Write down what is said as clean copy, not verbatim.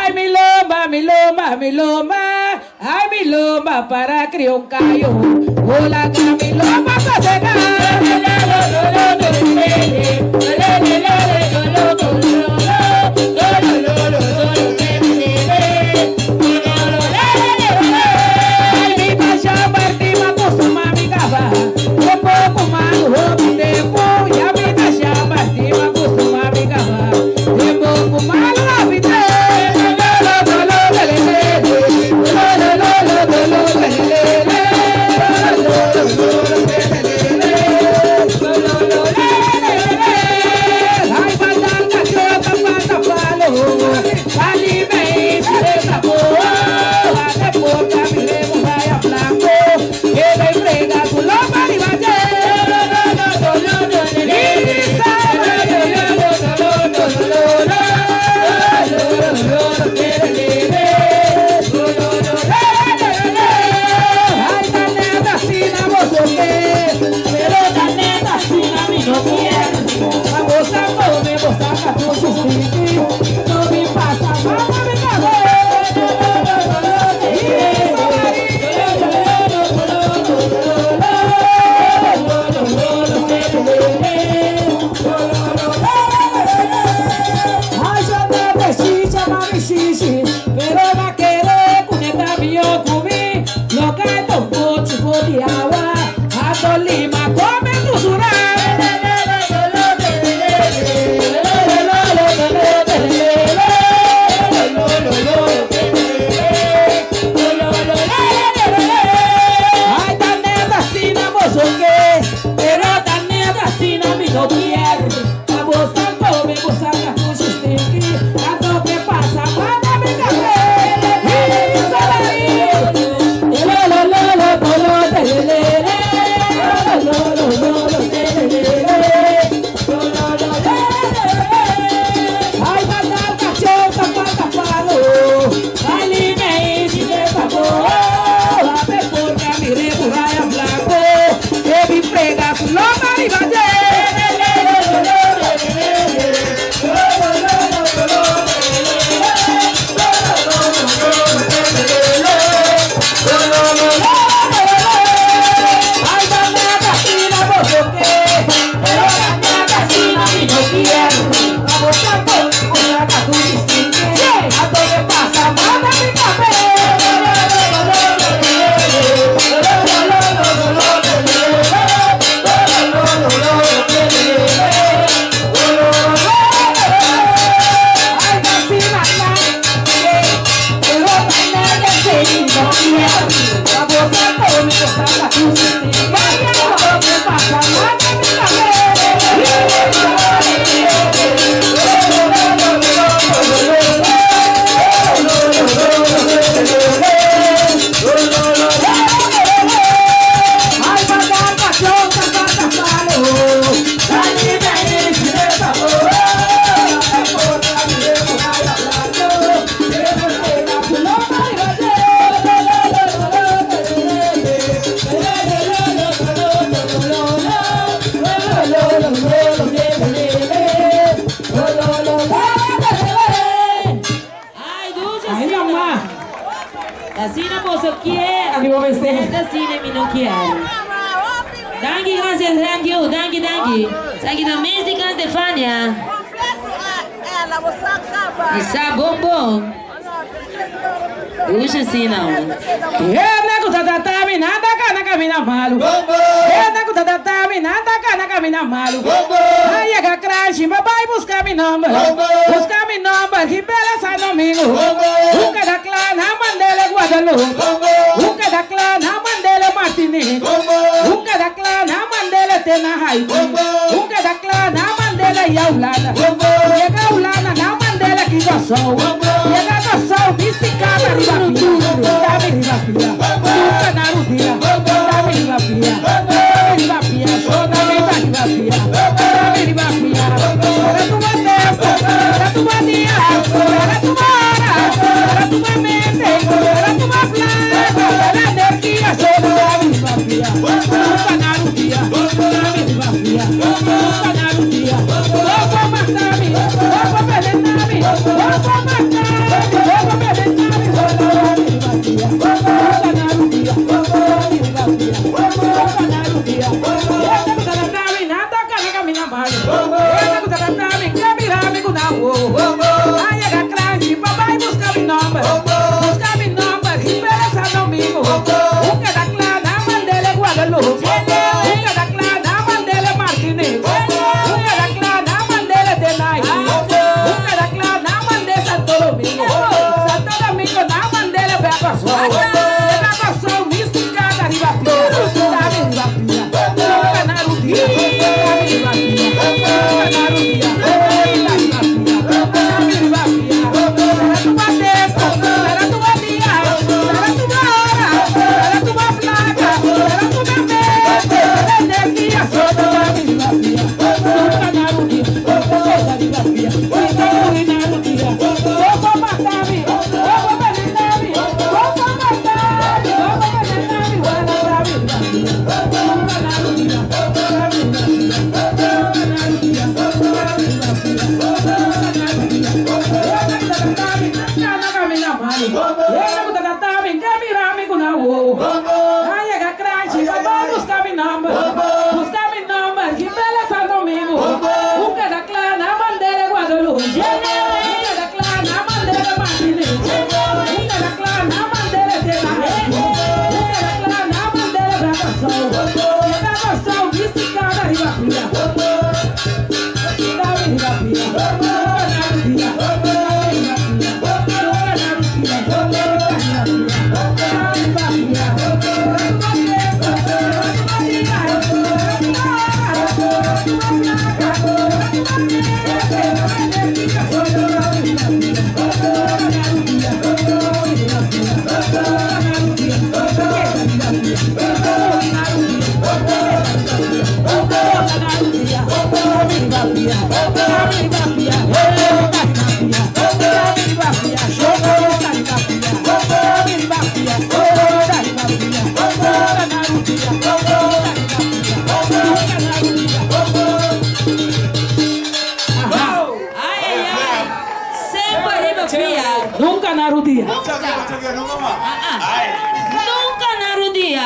Ai, mi lomba, ai, mi lomba para criar un callo. Hola, mi lomba para secar. Thank you, Mexican Stefania. Isa bombom. Puxa assim não. Nego tá minada cana camina malu. Nego tá minada cana camina malu. Aí a crash, vai buscar meu nome. Buscar meu nome, que bela sai domingo. Nunca da clã, na Mandela Guadalupe. Nunca da clã, na Mandela Martinique. Nunca da clã, na Mandela Tenahai. Nunca da clã, na Mandela Yaulana. Chega Yaulana, na Mandela que gostou. Chega gostou, misticada, riba pia. Dame riba pia. Nunca na rudia. Dame riba pia. Dame riba pia. Dame riba pia. Dame riba pia. Para tu tempo, para tu dia, para tu hora, para tu mente, para tu plano, para energia, só dame riba pia. Nunca na rudia. Dame riba pia. Nunca na rudia. Vou matar-me, vou pelentar-me, vou matar-me. ovo. Ai, é grande, papai busca mi nome. Busca mi nome, que beleza domingo. O que da clã, a mandele Guadalupe. O que da clã, a mandele Martinez. O que da clã, a mandele Denai. O que da clã, a mandele Santo Domingo. Santo Domingo, a mandele Becossol. Becossol, mística da Ribapia. Da Ribapia. Nunca na Rudia. Da Ribapia. Nunca na Rudia. Nunca na Rudia. Nunca na Rudia.